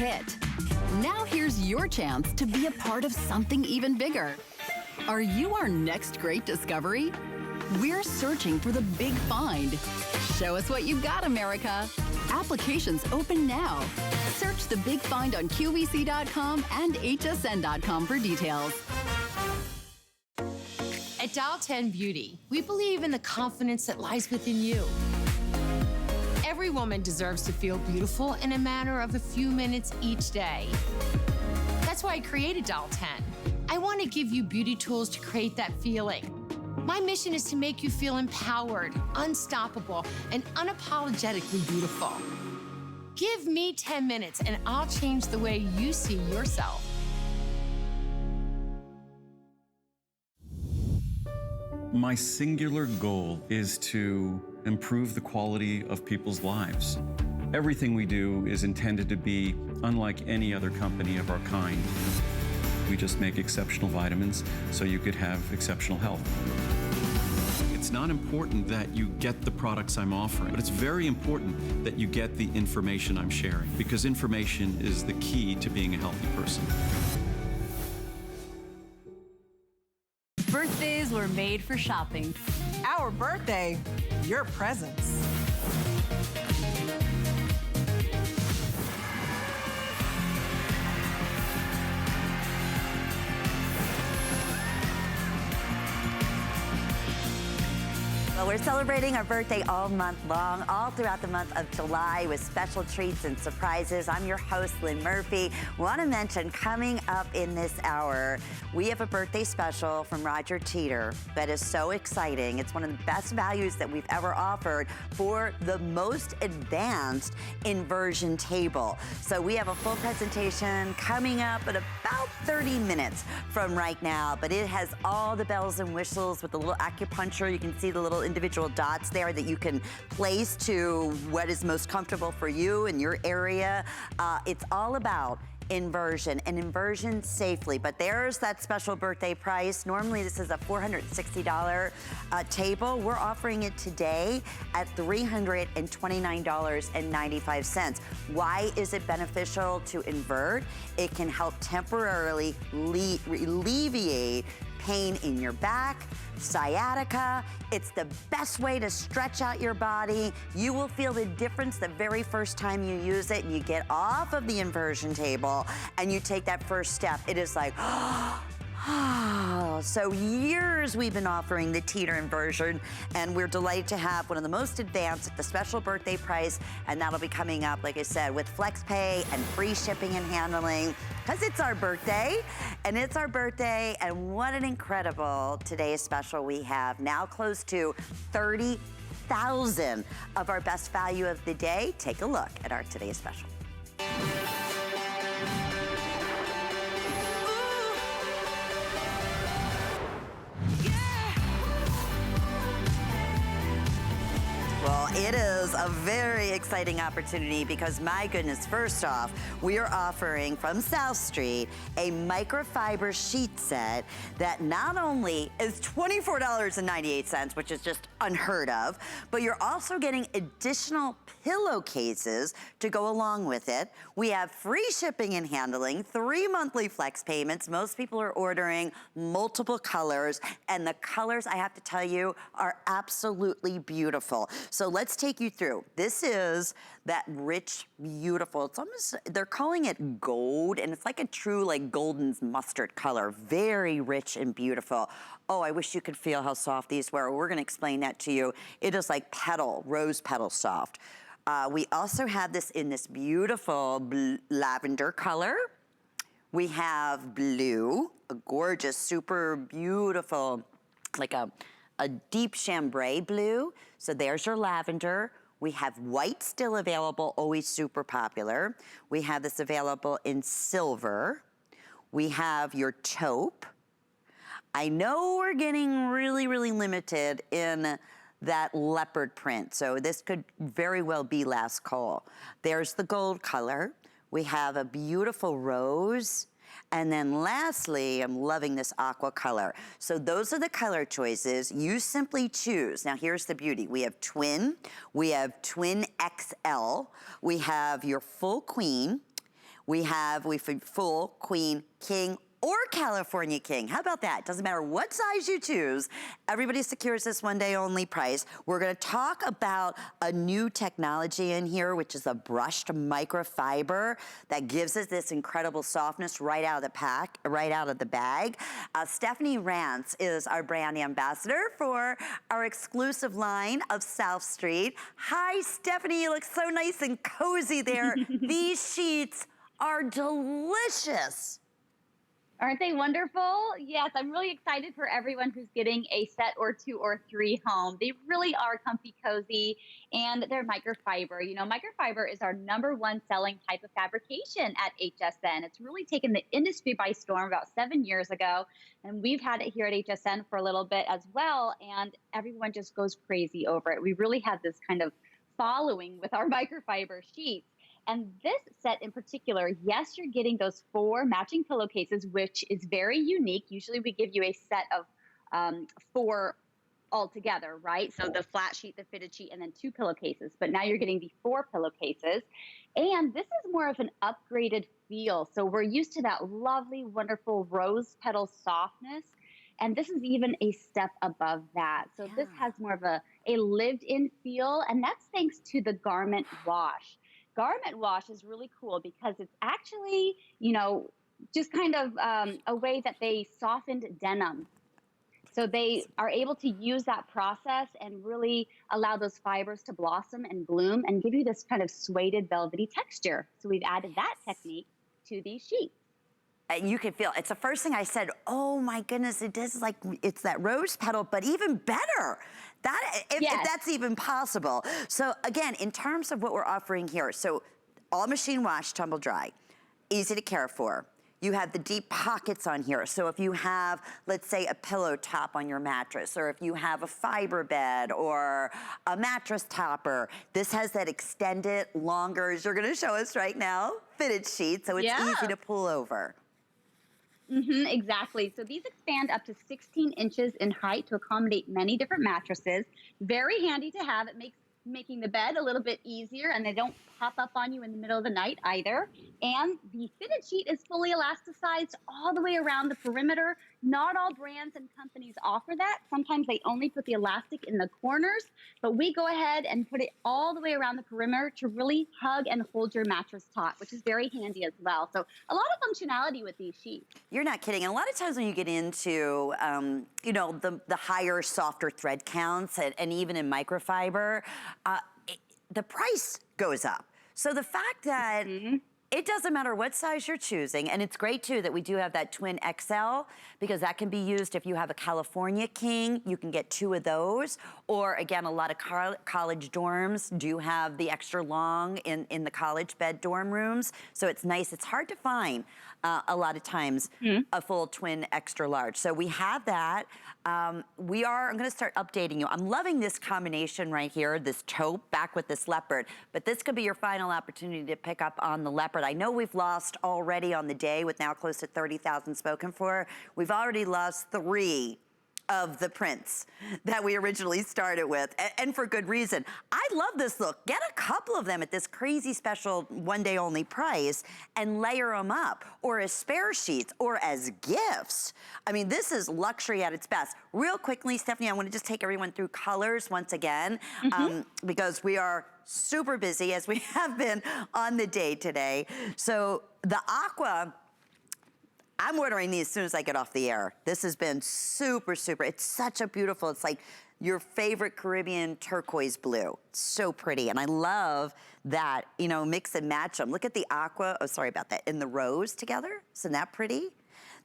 Hit. Now here's your chance to be a part of something even bigger. Are you our next great discovery? We're searching for the big find. Show us what you've got, America. Applications open now. Search the big find on QVC.com and HSN.com for details. At Dial 10 Beauty, we believe in the confidence that lies within you. Every woman deserves to feel beautiful in a matter of a few minutes each day. That's why I created Dial 10. I want to give you beauty tools to create that feeling. My mission is to make you feel empowered, unstoppable, and unapologetically beautiful. Give me 10 minutes and I'll change the way you see yourself. My singular goal is to improve the quality of people's lives. Everything we do is intended to be unlike any other company of our kind. We just make exceptional vitamins so you could have exceptional health. It's not important that you get the products I'm offering, but it's very important that you get the information I'm sharing, because information is the key to being a healthy person. Birthdays were made for shopping. Our birthday, your presents. Well, we're celebrating our birthday all month long, all throughout the month of July with special treats and surprises. I'm your host, Lynn Murphy. Want to mention, coming up in this hour, we have a birthday special from Roger Teeter that is so exciting. It's one of the best values that we've ever offered for the most advanced inversion table. So we have a full presentation coming up at about 30 minutes from right now, but it has all the bells and whistles with the little acupuncture. You can see the little individual dots there that you can place to what is most comfortable for you in your area. It's all about inversion and inversion safely, but there's that special birthday price. Normally this is a $460 table. We're offering it today at $329.95. Why is it beneficial to invert? It can help temporarily alleviate pain in your back, sciatica. It's the best way to stretch out your body. You will feel the difference the very first time you use it and you get off of the inversion table and you take that first step. It is like, so years we've been offering the Teeter Inversion, and we're delighted to have one of the most advanced at the special birthday price, and that'll be coming up, like I said, with FlexPay and free shipping and handling, because it's our birthday, and what an incredible today's special we have. Now close to 30,000 of our best value of the day. Take a look at our today's special. Well, it is a very exciting opportunity because, my goodness, first off, we are offering from South Street a microfiber sheet set that not only is $24.98, which is just unheard of, but you're also getting additional pillowcases to go along with it. We have free shipping and handling, 3 monthly flex payments. Most people are ordering multiple colors, and the colors, I have to tell you, are absolutely beautiful. So let's take you through. This is that rich, beautiful, it's almost, they're calling it gold, and it's like a true like golden mustard color. Very rich and beautiful. Oh, I wish you could feel how soft these were. We're gonna explain that to you. It is like petal, rose petal soft. We also have this in this beautiful lavender color. We have blue, a gorgeous, super beautiful, like a deep chambray blue. So there's your lavender. We have white still available, always super popular. We have this available in silver. We have your taupe. I know we're getting really, really limited in that leopard print, so this could very well be last call. There's the gold color. We have a beautiful rose. And then lastly, I'm loving this aqua color. So those are the color choices. You simply choose. Now here's the beauty. We have twin XL, we have your full queen, We full, queen, king, or California king. How about that? Doesn't matter what size you choose. Everybody secures this one-day only price. We're gonna talk about a new technology in here, which is a brushed microfiber that gives us this incredible softness right out of the pack, right out of the bag. Stephanie Rance is our brand ambassador for our exclusive line of South Street. Hi, Stephanie, you look so nice and cozy there. These sheets are delicious. Aren't they wonderful? Yes, I'm really excited for everyone who's getting a set or 2 or 3 home. They really are comfy, cozy, and they're microfiber. You know, microfiber is our #1 selling type of fabrication at HSN. It's really taken the industry by storm about 7 years ago, and we've had it here at HSN for a little bit as well, and everyone just goes crazy over it. We really have this kind of following with our microfiber sheets. And this set in particular, yes, you're getting those 4 matching pillowcases, which is very unique. Usually we give you a set of 4 altogether, right? So the flat sheet, the fitted sheet, and then 2 pillowcases. But now you're getting the 4 pillowcases. And this is more of an upgraded feel. So we're used to that lovely, wonderful rose petal softness. And this is even a step above that. So this has more of a lived-in feel, and that's thanks to the garment wash. Garment wash is really cool because it's actually, you know, just kind of a way that they softened denim. So they are able to use that process and really allow those fibers to blossom and bloom and give you this kind of suede, velvety texture. So we've added that technique to these sheets. You can feel, it's the first thing I said, oh my goodness, it does like, it's that rose petal, but even better. If that's even possible. So again, in terms of what we're offering here, so all machine wash, tumble dry, easy to care for. You have the deep pockets on here. So if you have, let's say, a pillow top on your mattress, or if you have a fiber bed or a mattress topper, this has that extended, longer, as you're gonna show us right now, fitted sheet, so it's easy to pull over. Exactly. So these expand up to 16 inches in height to accommodate many different mattresses. Very handy to have. It makes making the bed a little bit easier, and they don't pop up on you in the middle of the night either. And the fitted sheet is fully elasticized all the way around the perimeter. Not all brands and companies offer that. Sometimes they only put the elastic in the corners, but we go ahead and put it all the way around the perimeter to really hug and hold your mattress taut, which is very handy as well. So a lot of functionality with these sheets. You're not kidding. And a lot of times when you get into, you know, the higher, softer thread counts and even in microfiber, the price goes up. So the fact that it doesn't matter what size you're choosing, and it's great too that we do have that twin XL, because that can be used if you have a California king, you can get 2 of those. Or again, a lot of college dorms do have the extra long in the college bed dorm rooms. So it's nice, it's hard to find a lot of times a full twin extra large. So we have that. I'm gonna start updating you. I'm loving this combination right here, this taupe back with this leopard, but this could be your final opportunity to pick up on the leopard. I know we've lost already on the day with now close to 30,000 spoken for. We've already lost 3 of the prints that we originally started with, and for good reason. I love this look. Get a couple of them at this crazy special one-day only price and layer them up, or as spare sheets, or as gifts. I mean, this is luxury at its best. Real quickly, Stephanie, I want to just take everyone through colors once again, because we are super busy, as we have been on the day today. So the aqua, I'm ordering these as soon as I get off the air. This has been super, super. It's such a beautiful, it's like your favorite Caribbean turquoise blue. It's so pretty, and I love that, you know, mix and match them. Look at the aqua, oh, sorry about that, and the rose together. Isn't that pretty?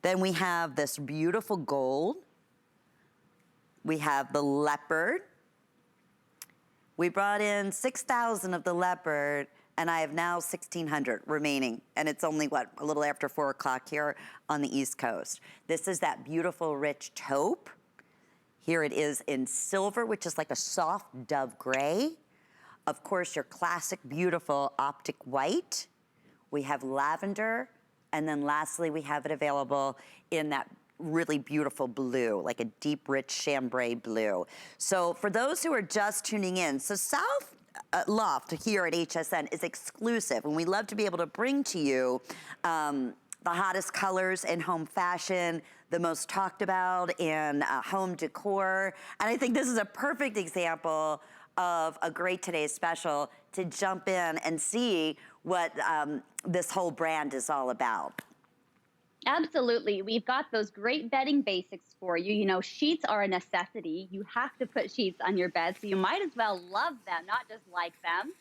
Then we have this beautiful gold. We have the leopard. We brought in 6,000 of the leopard, and I have now 1,600 remaining. And it's only, what, a little after 4 o'clock here on the East Coast. This is that beautiful, rich taupe. Here it is in silver, which is like a soft dove gray. Of course, your classic, beautiful optic white. We have lavender. And then lastly, we have it available in that really beautiful blue, like a deep, rich chambray blue. So for those who are just tuning in, so South loft here at HSN is exclusive, and we love to be able to bring to you the hottest colors in home fashion, the most talked about in home decor. And I think this is a perfect example of a great today's special to jump in and see what this whole brand is all about. Absolutely. We've got those great bedding basics for you. You know, sheets are a necessity. You have to put sheets on your bed, so you might as well love them, not just like them.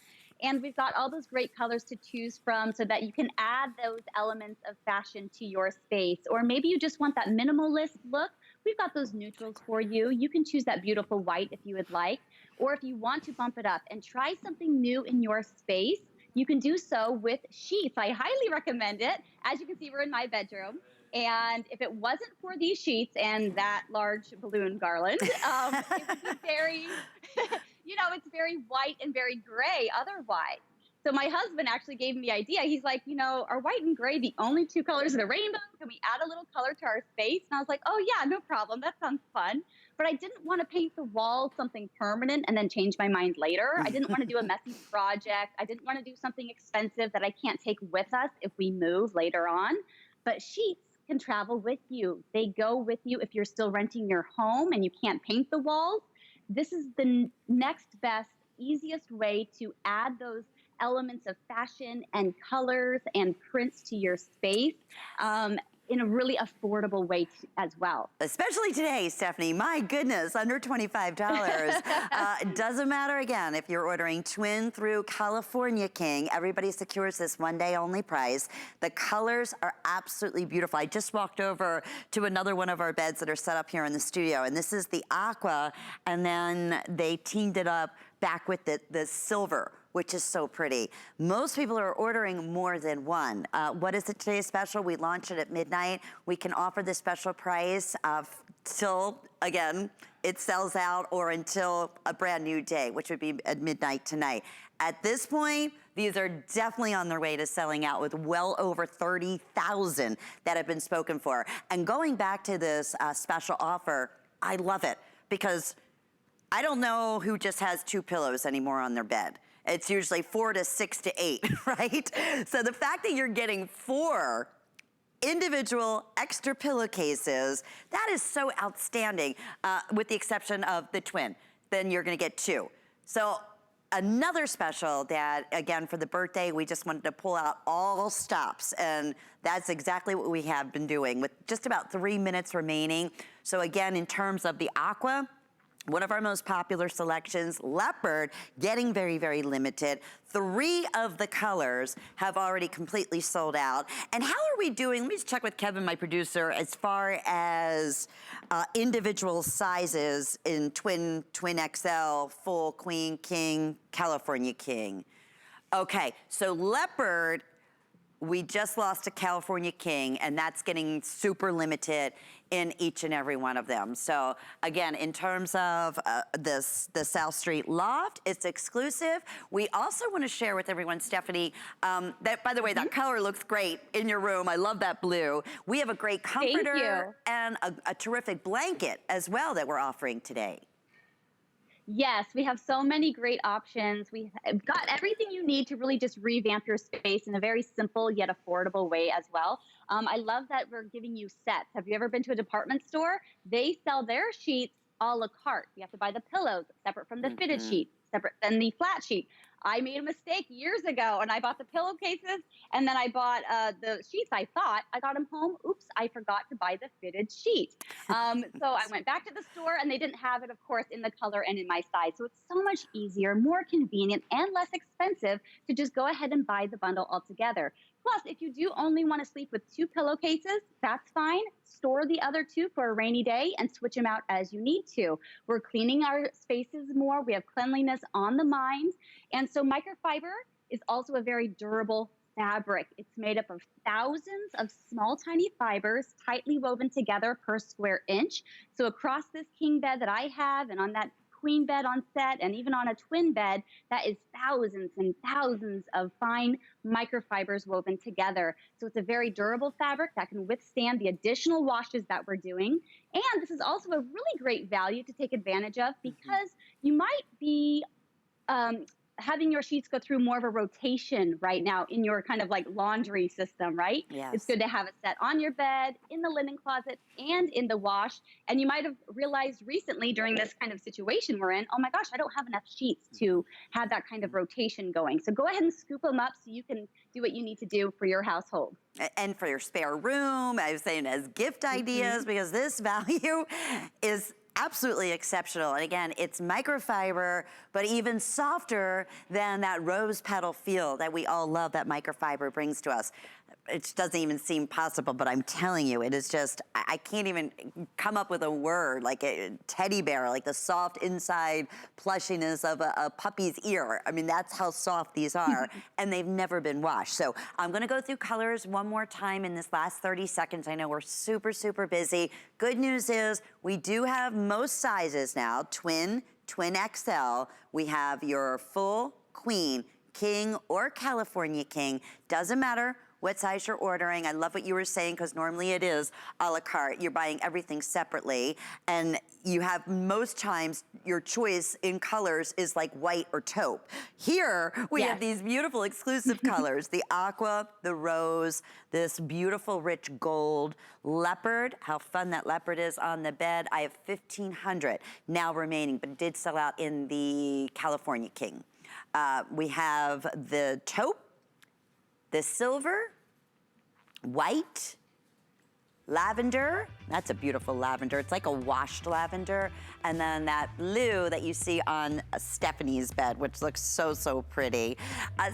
And we've got all those great colors to choose from so that you can add those elements of fashion to your space. Or maybe you just want that minimalist look. We've got those neutrals for you. You can choose that beautiful white if you would like. Or if you want to bump it up and try something new in your space, you can do so with sheets. I highly recommend it. As you can see, we're in my bedroom. And if it wasn't for these sheets and that large balloon garland, it would be very, you know, it's very white and very gray otherwise. So my husband actually gave me the idea. He's like, you know, are white and gray the only two colors of the rainbow? Can we add a little color to our space? And I was like, oh yeah, no problem. That sounds fun. But I didn't want to paint the walls something permanent and then change my mind later. I didn't want to do a messy project. I didn't want to do something expensive that I can't take with us if we move later on. But sheets can travel with you. They go with you if you're still renting your home and you can't paint the walls. This is the next best, easiest way to add those elements of fashion and colors and prints to your space in a really affordable way as well. Especially today, Stephanie, my goodness, under $25. It doesn't matter, again, if you're ordering twin through California King, everybody secures this one day only price. The colors are absolutely beautiful. I just walked over to another one of our beds that are set up here in the studio, and this is the aqua, and then they teamed it up back with the silver, which is so pretty. Most people are ordering more than one. What is it today's special? We launch it at midnight. We can offer this special price till, again, it sells out, or until a brand new day, which would be at midnight tonight. At this point, these are definitely on their way to selling out, with well over 30,000 that have been spoken for. And going back to this special offer, I love it, because I don't know who just has 2 pillows anymore on their bed. It's usually 4 to 6 to 8, right? So the fact that you're getting 4 individual extra pillowcases, that is so outstanding, with the exception of the twin. Then you're gonna get 2. So another special that, again, for the birthday, we just wanted to pull out all stops, and that's exactly what we have been doing with just about 3 minutes remaining. So again, in terms of the aqua, one of our most popular selections, leopard, getting very, very limited. 3 of the colors have already completely sold out. And how are we doing? Let me just check with Kevin, my producer, as far as individual sizes in twin XL, full, queen, king, California king. Okay, so leopard, we just lost a California King, and that's getting super limited in each and every one of them. So again, in terms of the South Street Loft, it's exclusive. We also want to share with everyone, Stephanie, that, by the way, that color looks great in your room. I love that blue. We have a great comforter and a terrific blanket as well that we're offering today. Yes, we have so many great options. We've got everything you need to really just revamp your space in a very simple yet affordable way as well. I love that we're giving you sets. Have you ever been to a department store? They sell their sheets a la carte. You have to buy the pillows separate from the fitted sheet, separate than the flat sheet. I made a mistake years ago, and I bought the pillowcases, and then I bought the sheets. I thought I got them home. Oops, I forgot to buy the fitted sheet. So I went back to the store, and they didn't have it, of course, in the color and in my size. So it's so much easier, more convenient, and less expensive to just go ahead and buy the bundle altogether. Plus, if you do only want to sleep with 2 pillowcases, that's fine. Store the other 2 for a rainy day and switch them out as you need to. We're cleaning our spaces more. We have cleanliness on the mind. And so microfiber is also a very durable fabric. It's made up of thousands of small, tiny fibers tightly woven together per square inch. So across this king bed that I have, and on that queen bed on set, and even on a twin bed, that is thousands and thousands of fine microfibers woven together. So it's a very durable fabric that can withstand the additional washes that we're doing. And this is also a really great value to take advantage of, because you might be having your sheets go through more of a rotation right now in your kind of like laundry system, right? Yes. It's good to have it set on your bed, in the linen closet, and in the wash. And you might have realized recently during this kind of situation we're in, oh my gosh, I don't have enough sheets to have that kind of rotation going. So go ahead and scoop them up so you can do what you need to do for your household. And for your spare room, I was saying as gift ideas, because this value is absolutely exceptional. And again, it's microfiber, but even softer than that rose petal feel that we all love that microfiber brings to us. It doesn't even seem possible, but I'm telling you, it is just, I can't even come up with a word, like a teddy bear, like the soft inside plushiness of a puppy's ear. I mean, that's how soft these are, and they've never been washed. So I'm gonna go through colors one more time in this last 30 seconds. I know we're super, super busy. Good news is we do have most sizes now, twin XL. We have your full, queen, king, or California king. Doesn't matter what size you're ordering. I love what you were saying, because normally it is a la carte. You're buying everything separately, and you have most times your choice in colors is like white or taupe. Here, we have these beautiful exclusive colors, the aqua, the rose, this beautiful rich gold, leopard, how fun that leopard is on the bed. I have 1,500 now remaining, but it did sell out in the California King. We have the taupe, the silver, white, lavender. That's a beautiful lavender. It's like a washed lavender. And then that blue that you see on Stephanie's bed, which looks so, so pretty.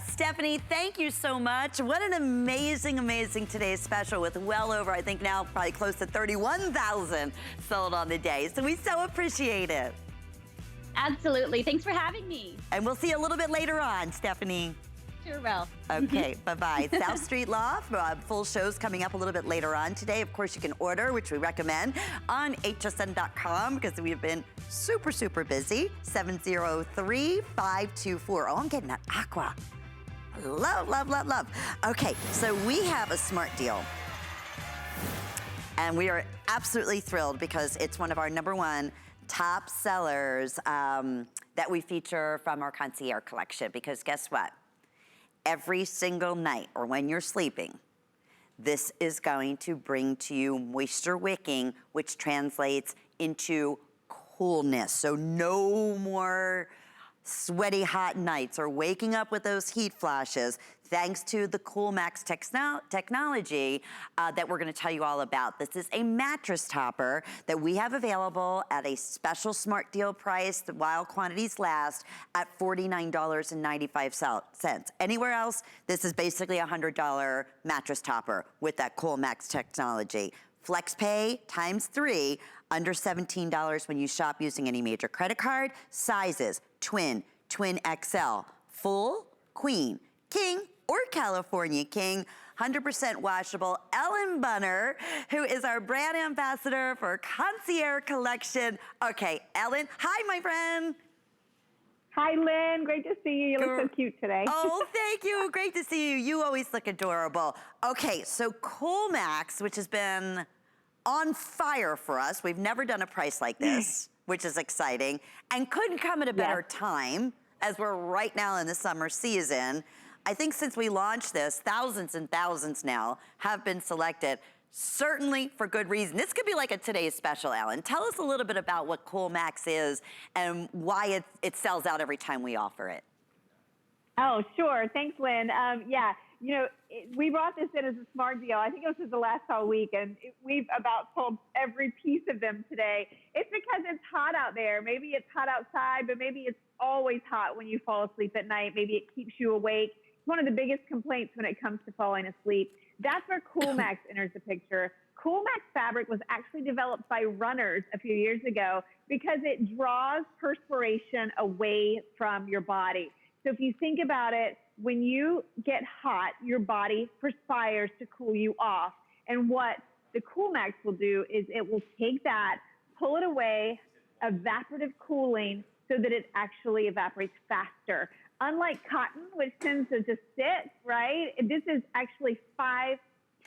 Stephanie, thank you so much. What an amazing, amazing today's special with well over, I think now probably close to 31,000 sold on the day. So we so appreciate it. Absolutely. Thanks for having me. And we'll see you a little bit later on, Stephanie. Sure will. Okay, bye-bye. South Street Loft, full shows coming up a little bit later on today. Of course, you can order, which we recommend, on hsn.com, because we've been super, super busy. 703-524. Oh, I'm getting that aqua. Love, love, love, love. Okay, so we have a smart deal. And we are absolutely thrilled because it's one of our #1 top sellers that we feature from our Concierge collection. Because guess what? Every single night, or when you're sleeping, this is going to bring to you moisture wicking, which translates into coolness. So no more sweaty hot nights or waking up with those heat flashes, thanks to the Coolmax technology that we're gonna tell you all about. This is a mattress topper that we have available at a special smart deal price while quantities last at $49.95. Anywhere else, this is basically a $100 mattress topper with that Coolmax technology. FlexPay ×3, under $17 when you shop using any major credit card. Sizes, twin XL, full, queen, king, or California King. 100% washable. Ellen Bunner, who is our brand ambassador for Concierge Collection. Okay, Ellen, hi, my friend. Hi, Lynn. Great to see you. You look so cute today. Oh, thank you. Great to see you. You always look adorable. Okay, so Coolmax, which has been on fire for us. We've never done a price like this, which is exciting, and couldn't come at a better time, as we're right now in the summer season. I think since we launched this, thousands and thousands now have been selected, certainly for good reason. This could be like a today's special, Ellen. Tell us a little bit about what Coolmax is and why it sells out every time we offer it. Oh, sure. Thanks, Lynn. Yeah, you know, we brought this in as a smart deal. I think it was the last whole week, and we've about sold every piece of them today. It's because it's hot out there. Maybe it's hot outside, but maybe it's always hot when you fall asleep at night. Maybe it keeps you awake. It's one of the biggest complaints when it comes to falling asleep. That's where Coolmax enters the picture. Coolmax fabric was actually developed by runners a few years ago because it draws perspiration away from your body. So if you think about it, when you get hot, your body perspires to cool you off. And what the Coolmax will do is it will take that, pull it away, evaporative cooling, so that it actually evaporates faster. Unlike cotton, which tends to just sit, right? This is actually 5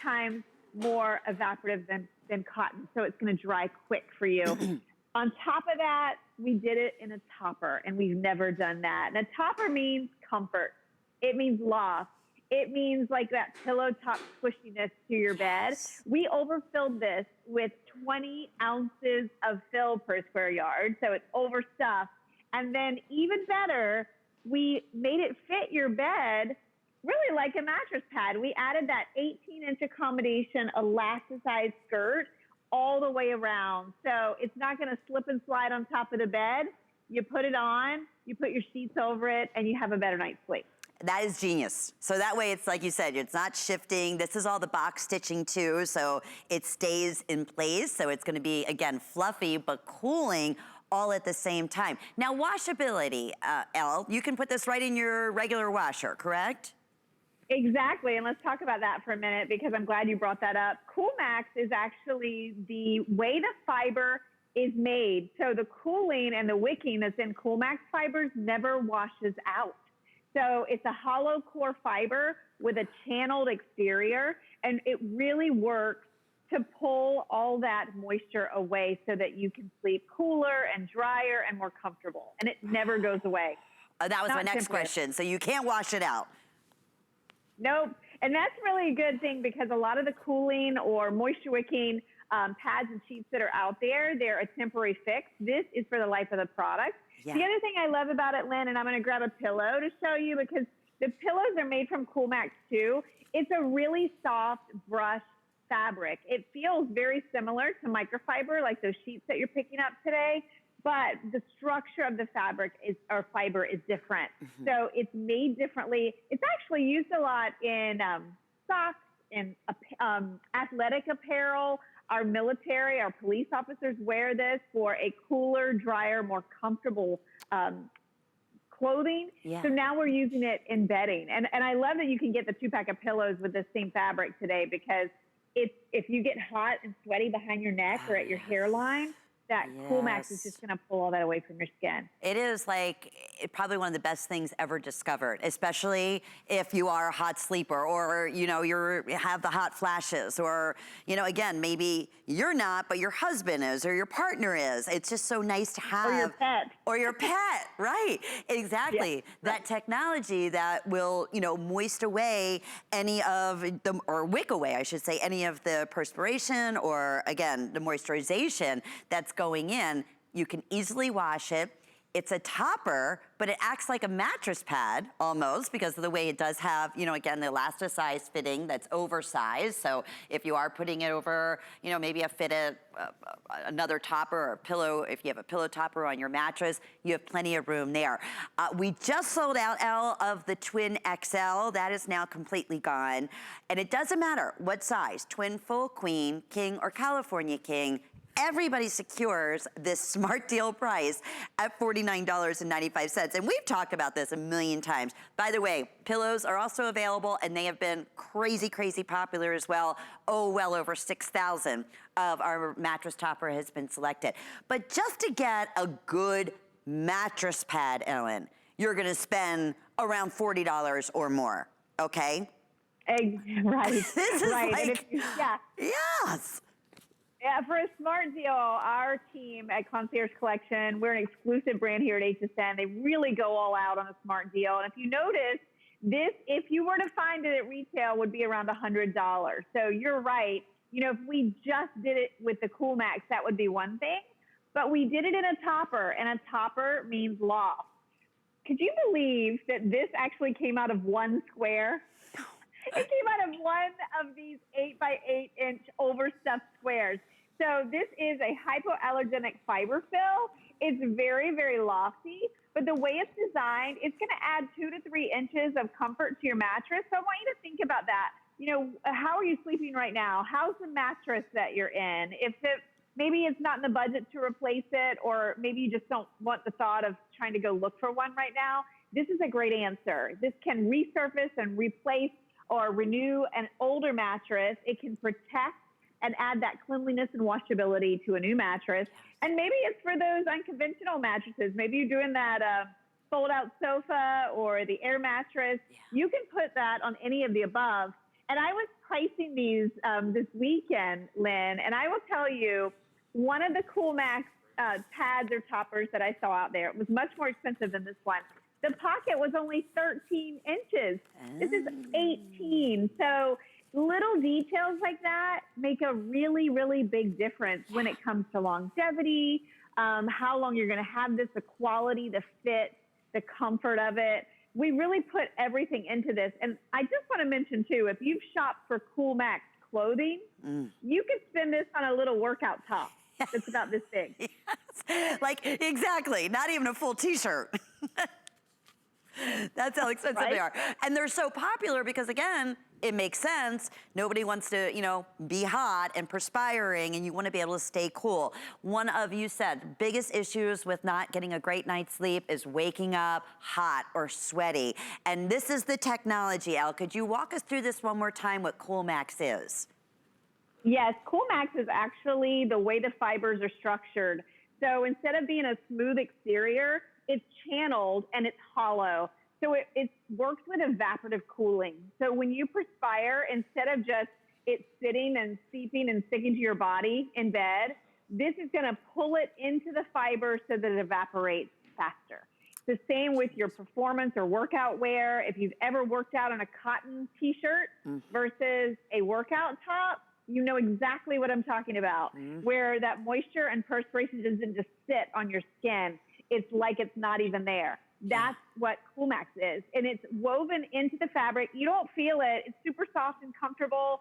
times more evaporative than cotton, so it's gonna dry quick for you. On top of that, we did it in a topper, and we've never done that. And a topper means comfort. It means loft. It means like that pillow top squishiness to your bed. We overfilled this with 20 ounces of fill per square yard, so it's overstuffed. And then even better, we made it fit your bed really like a mattress pad. We added that 18-inch accommodation elasticized skirt all the way around. So it's not going to slip and slide on top of the bed. You put it on, you put your sheets over it, and you have a better night's sleep. That is genius. So that way it's like you said, it's not shifting. This is all the box stitching too, so it stays in place. So it's gonna be, again, fluffy but cooling all at the same time. Now washability, Elle, you can put this right in your regular washer, correct? Exactly, and let's talk about that for a minute because I'm glad you brought that up. Coolmax is actually the way the fiber is made. So the cooling and the wicking that's in Coolmax fibers never washes out. So it's a hollow core fiber with a channeled exterior, and it really works to pull all that moisture away so that you can sleep cooler and drier and more comfortable, and it never goes away. That was my next question. So you can't wash it out. Nope. And that's really a good thing because a lot of the cooling or moisture wicking pads and sheets that are out there, they're a temporary fix. This is for the life of the product. Yeah. The other thing I love about it, Lynn, and I'm going to grab a pillow to show you because the pillows are made from Coolmax too. It's a really soft brush fabric. It feels very similar to microfiber, like those sheets that you're picking up today, but the structure of the fabric or fiber is different. Mm-hmm. So it's made differently. It's actually used a lot in socks, in athletic apparel. Our military, our police officers wear this for a cooler, drier, more comfortable clothing. Yeah. So now we're using it in bedding. And I love that you can get the 2-pack of pillows with the same fabric today because if you get hot and sweaty behind your neck or at your hairline, that Coolmax is just going to pull all that away from your skin. It is like probably one of the best things ever discovered, especially if you are a hot sleeper or, you know, you have the hot flashes or, you know, again, maybe you're not, but your husband is or your partner is. It's just so nice to have. Or your pet. Or your pet, right. Exactly. Yeah, that technology that will, you know, moist away any of the, or wick away, I should say, any of the perspiration or, again, the moisturization that's going in. You can easily wash it. It's a topper, but it acts like a mattress pad almost because of the way it does have, you know, again, the elasticized fitting that's oversized. So if you are putting it over, you know, maybe another topper or a pillow, if you have a pillow topper on your mattress, you have plenty of room there. We just sold out, Elle, of the Twin XL. That is now completely gone. And it doesn't matter what size, twin, full, queen, king, or California king, everybody secures this smart deal price at $49.95. And we've talked about this a million times. By the way, pillows are also available and they have been crazy, crazy popular as well. Oh, well over 6,000 of our mattress topper has been selected. But just to get a good mattress pad, Ellen, you're gonna spend around $40 or more, okay? Right, This is right. like, yes. Yeah, for a smart deal, our team at Concierge Collection, we're an exclusive brand here at HSN. They really go all out on a smart deal. And if you notice, this, if you were to find it at retail, would be around $100. So you're right. You know, if we just did it with the Coolmax, that would be one thing. But we did it in a topper, and a topper means loft. Could you believe that this actually came out of one square? It came out of one of these 8x8-inch overstuffed squares. So this is a hypoallergenic fiber fill. It's very, very lofty, but the way it's designed, it's going to add 2 to 3 inches of comfort to your mattress. So I want you to think about that. You know, how are you sleeping right now? How's the mattress that you're in? Maybe it's not in the budget to replace it, or maybe you just don't want the thought of trying to go look for one right now. This is a great answer. This can resurface and replace or renew an older mattress. It can protect and add that cleanliness and washability to a new mattress. And maybe it's for those unconventional mattresses. Maybe you're doing that fold-out sofa or the air mattress. Yeah. You can put that on any of the above. And I was pricing these this weekend, Lynn, and I will tell you, one of the Coolmax pads or toppers that I saw out there. It was much more expensive than this one. The pocket was only 13 inches. This is 18. So little details like that make a really, really big difference when it comes to longevity, how long you're going to have this, the quality, the fit, the comfort of it. We really put everything into this. And I just want to mention, too, if you've shopped for Coolmax clothing, you could spend this on a little workout top. Yes. That's about this big. Yes. Like, exactly. Not even a full T-shirt. That's how expensive they are. And they're so popular because, again, it makes sense. Nobody wants to, you know, be hot and perspiring, and you want to be able to stay cool. One of you said, biggest issues with not getting a great night's sleep is waking up hot or sweaty. And this is the technology, Elle. Could you walk us through this one more time, what Coolmax is? Yes, Coolmax is actually the way the fibers are structured. So instead of being a smooth exterior, it's channeled and it's hollow. So it works with evaporative cooling. So when you perspire, instead of just it sitting and seeping and sticking to your body in bed, this is going to pull it into the fiber so that it evaporates faster. The same with your performance or workout wear. If you've ever worked out on a cotton T-shirt versus a workout top, you know exactly what I'm talking about, where that moisture and perspiration doesn't just sit on your skin. It's like it's not even there. That's what Coolmax is. And it's woven into the fabric. You don't feel it. It's super soft and comfortable.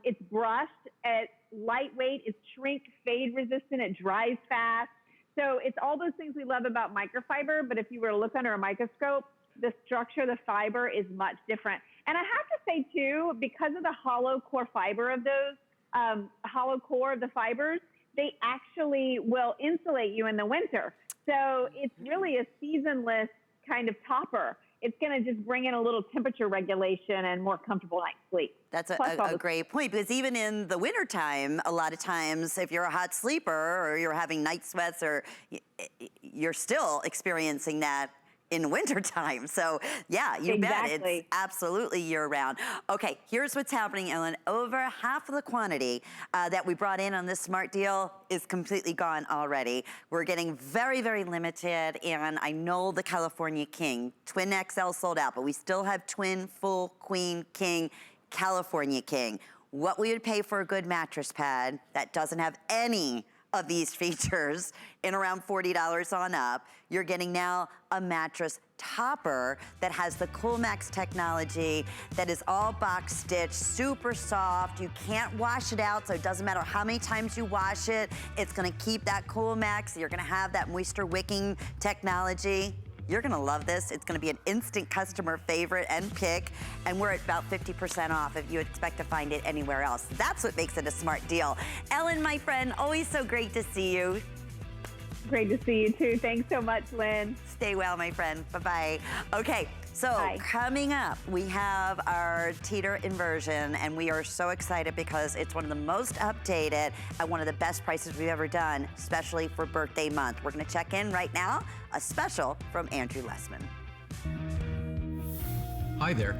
It's brushed. It's lightweight. It's shrink, fade resistant. It dries fast. So it's all those things we love about microfiber. But if you were to look under a microscope, the structure of the fiber is much different. And I have to say, too, because of the hollow core fiber of those, hollow core of the fibers, they actually will insulate you in the winter. So it's really a seasonless kind of topper. It's going to just bring in a little temperature regulation and more comfortable night's sleep. That's a great point, because even in the wintertime, a lot of times, if you're a hot sleeper or you're having night sweats, or you're still experiencing that in wintertime. So yeah, you bet it's absolutely year-round. Okay, here's what's happening, Ellen. Over half of the quantity that we brought in on this smart deal is completely gone already. We're getting very, very limited, and I know the California King, Twin XL sold out, but we still have Twin, Full, Queen, King, California King. What we would pay for a good mattress pad that doesn't have any of these features in around $40 on up. You're getting now a mattress topper that has the Coolmax technology that is all box stitched, super soft. You can't wash it out, so it doesn't matter how many times you wash it. It's gonna keep that Coolmax. You're gonna have that moisture wicking technology. You're gonna love this. It's gonna be an instant customer favorite and pick, and we're at about 50% off if you expect to find it anywhere else. That's what makes it a smart deal. Ellen, my friend, always so great to see you. Great to see you too. Thanks so much, Lynn. Stay well, my friend. Bye-bye. Okay, so coming up, we have our Teeter Inversion, and we are so excited because it's one of the most updated and one of the best prices we've ever done, especially for birthday month. We're gonna check in right now, a special from Andrew Lessman. Hi there,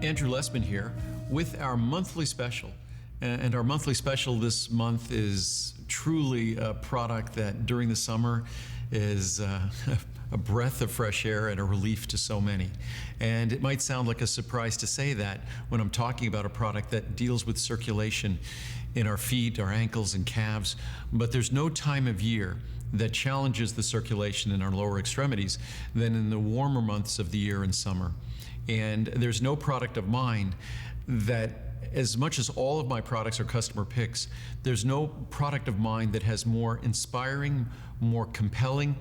Andrew Lessman here with our monthly special. And our monthly special this month is truly a product that during the summer is a breath of fresh air and a relief to so many. And it might sound like a surprise to say that when I'm talking about a product that deals with circulation in our feet, our ankles and calves, but there's no time of year that challenges the circulation in our lower extremities than in the warmer months of the year and summer. And there's no product of mine that, as much as all of my products are customer picks, there's no product of mine that has more inspiring, more compelling,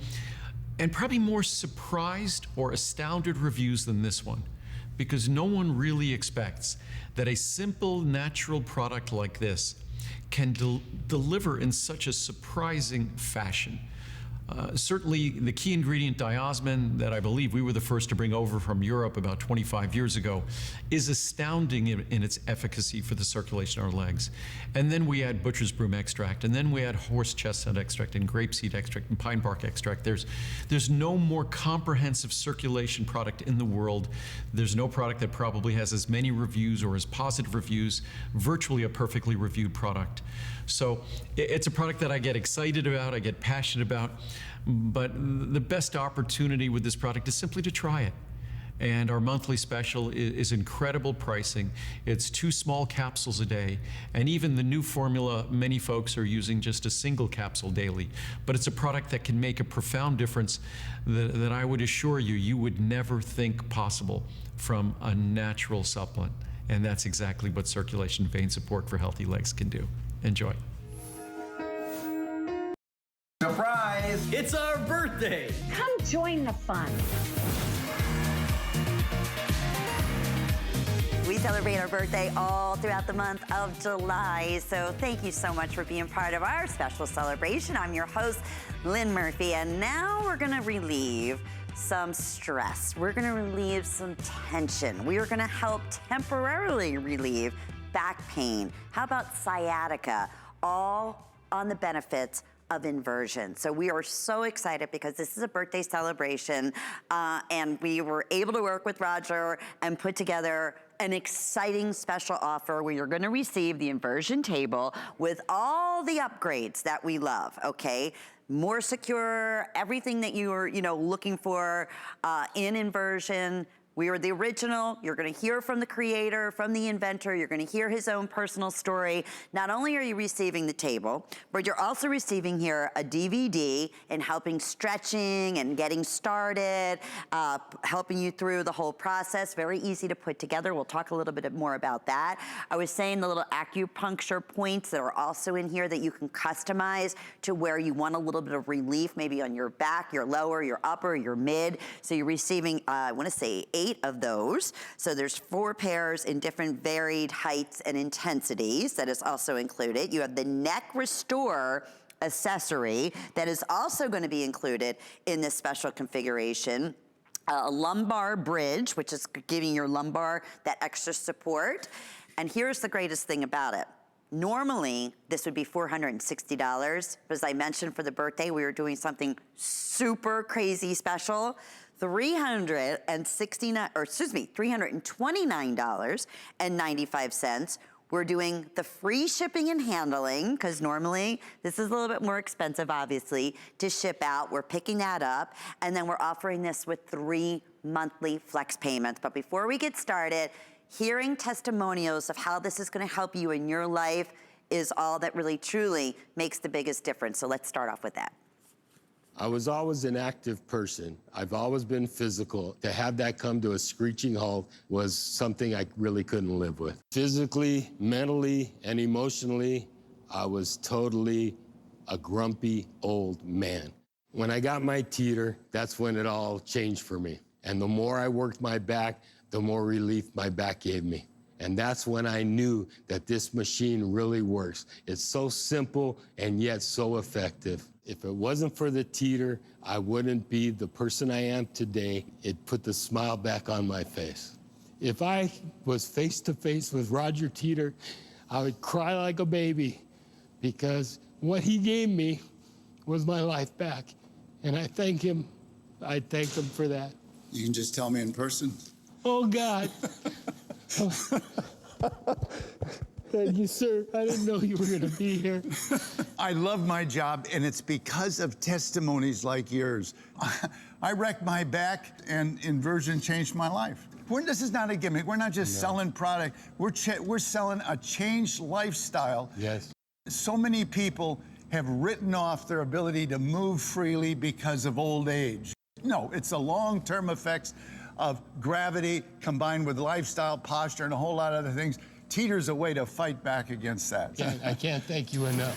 and probably more surprised or astounded reviews than this one, because no one really expects that a simple, natural product like this can deliver in such a surprising fashion. Certainly, the key ingredient, diosmin, that I believe we were the first to bring over from Europe about 25 years ago, is astounding in its efficacy for the circulation of our legs. And then we add butcher's broom extract, and then we add horse chestnut extract and grapeseed extract and pine bark extract. There's no more comprehensive circulation product in the world. There's no product that probably has as many reviews or as positive reviews, virtually a perfectly reviewed product. So it's a product that I get excited about, I get passionate about, but the best opportunity with this product is simply to try it. And our monthly special is incredible pricing. It's 2 small capsules a day, and even the new formula, many folks are using just a single capsule daily. But it's a product that can make a profound difference that I would assure you, you would never think possible from a natural supplement. And that's exactly what circulation vein support for healthy legs can do. Enjoy. Surprise! It's our birthday! Come join the fun. We celebrate our birthday all throughout the month of July, so thank you so much for being part of our special celebration. I'm your host, Lynn Murphy, and now we're gonna relieve some stress. We're gonna relieve some tension. We are gonna help temporarily relieve back pain. How about sciatica? All on the benefits of inversion. So we are so excited because this is a birthday celebration, and we were able to work with Roger and put together an exciting special offer where you're gonna receive the inversion table with all the upgrades that we love, okay? More secure, everything that you are, looking for in inversion. We are the original. You're gonna hear from the creator, from the inventor. You're gonna hear his own personal story. Not only are you receiving the table, but you're also receiving here a DVD and helping stretching and getting started, helping you through the whole process. Very easy to put together. We'll talk a little bit more about that. I was saying the little acupuncture points that are also in here that you can customize to where you want a little bit of relief, maybe on your back, your lower, your upper, your mid. So you're receiving, I wanna say 8 of those. So there's 4 pairs in different varied heights and intensities that is also included. You have the neck restore accessory that is also going to be included in this special configuration. A lumbar bridge, which is giving your lumbar that extra support. And here's the greatest thing about it. Normally, this would be $460, but as I mentioned for the birthday, we were doing something super crazy special. $329.95. We're doing the free shipping and handling, because normally this is a little bit more expensive, obviously, to ship out. We're picking that up, and then we're offering this with 3 monthly flex payments. But before we get started, hearing testimonials of how this is gonna help you in your life is all that really truly makes the biggest difference. So let's start off with that. I was always an active person. I've always been physical. To have that come to a screeching halt was something I really couldn't live with. Physically, mentally, and emotionally, I was totally a grumpy old man. When I got my Teeter, that's when it all changed for me. And the more I worked my back, the more relief my back gave me. And that's when I knew that this machine really works. It's so simple and yet so effective. If it wasn't for the Teeter, I wouldn't be the person I am today. It put the smile back on my face. If I was face to face with Roger Teeter, I would cry like a baby because what he gave me was my life back. And I thank him. I thank him for that. You can just tell me in person. Oh, God. Thank you, sir. I didn't know you were going to be here. I love my job, and it's because of testimonies like yours. I wrecked my back, and inversion changed my life. This is not a gimmick. We're not just selling product. We're selling a changed lifestyle. Yes. So many people have written off their ability to move freely because of old age. No, it's the long-term effects of gravity combined with lifestyle, posture, and a whole lot of other things. Teeter's a way to fight back against that. I can't thank you enough.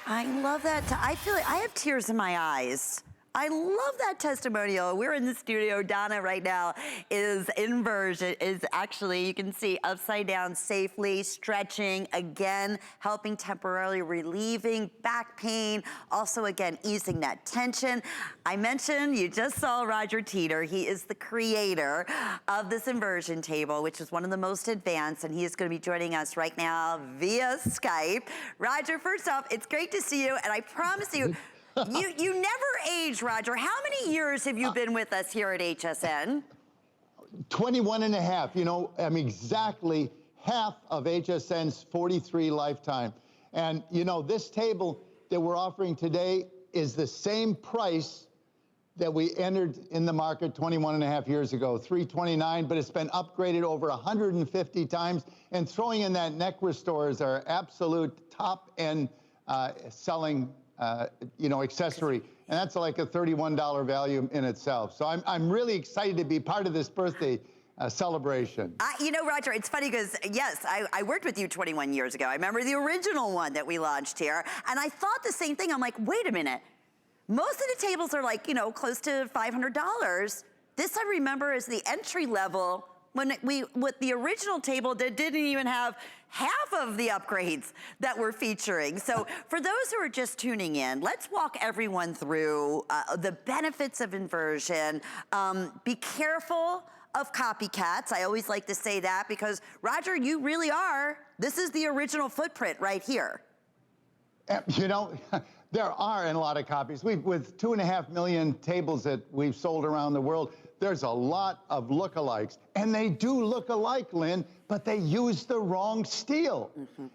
I love that. I feel like I have tears in my eyes I love that testimonial. We're in the studio. Donna right now is inversion, is actually, you can see, upside down safely, stretching, again, helping temporarily relieving back pain, also, again, easing that tension. I mentioned, you just saw Roger Teeter. He is the creator of this inversion table, which is one of the most advanced, and he is going to be joining us right now via Skype. Roger, first off, it's great to see you, and I promise you, you never age, Roger. How many years have you been with us here at HSN? 21 and a half. You know, I'm exactly half of HSN's 43 lifetime. And, you know, this table that we're offering today is the same price that we entered in the market 21 and a half years ago, $329, but it's been upgraded over 150 times. And throwing in that neck restorers are absolute top-end selling you know, accessory, and that's like a $31 value in itself. So I'm really excited to be part of this birthday celebration. You know, Roger, it's funny because, yes, I worked with you 21 years ago. I remember the original one that we launched here, and I thought the same thing. I'm like, wait a minute. Most of the tables are like, you know, close to $500. This I remember is the entry level when with the original table that didn't even have half of the upgrades that we're featuring. So for those who are just tuning in, let's walk everyone through the benefits of inversion. Be careful of copycats. I always like to say that because, Roger, you really are. This is the original footprint right here. You know, there are a lot of copies. With 2.5 million tables that we've sold around the world, there's a lot of lookalikes. And they do look alike, Lynn, but they use the wrong steel.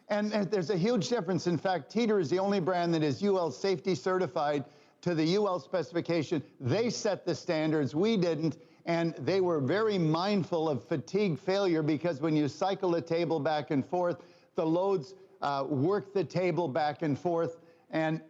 And there's a huge difference. In fact, Teeter is the only brand that is UL safety certified to the UL specification. They set the standards, we didn't, and they were very mindful of fatigue failure because when you cycle a table back and forth, the loads work the table back and forth, and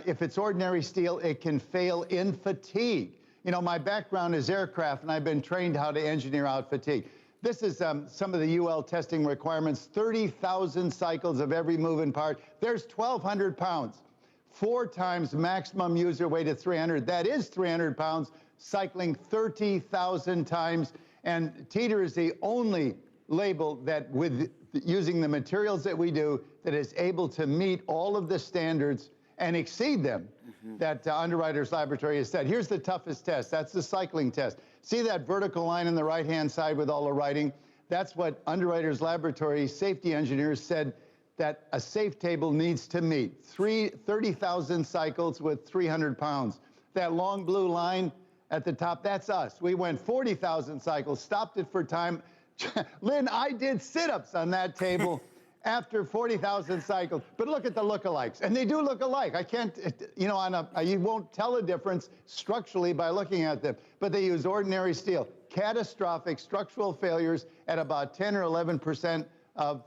if it's ordinary steel, it can fail in fatigue. You know, my background is aircraft, and I've been trained how to engineer out fatigue. This is some of the UL testing requirements, 30,000 cycles of every moving part. There's 1,200 pounds, 4 times maximum user weight of 300. That is 300 pounds, cycling 30,000 times. And Teeter is the only label that, with using the materials that we do, that is able to meet all of the standards and exceed them that Underwriters Laboratory has said. Here's the toughest test. That's the cycling test. See that vertical line on the right-hand side with all the writing? That's what Underwriters Laboratory safety engineers said that a safe table needs to meet. 30,000 cycles with 300 pounds. That long blue line at the top, that's us. We went 40,000 cycles, stopped it for time. Lynn, I did sit-ups on that table after 40,000 cycles. But look at the lookalikes, and they do look alike. I can't, you know, you won't tell a difference structurally by looking at them, but they use ordinary steel. Catastrophic structural failures at about 10 or 11% of,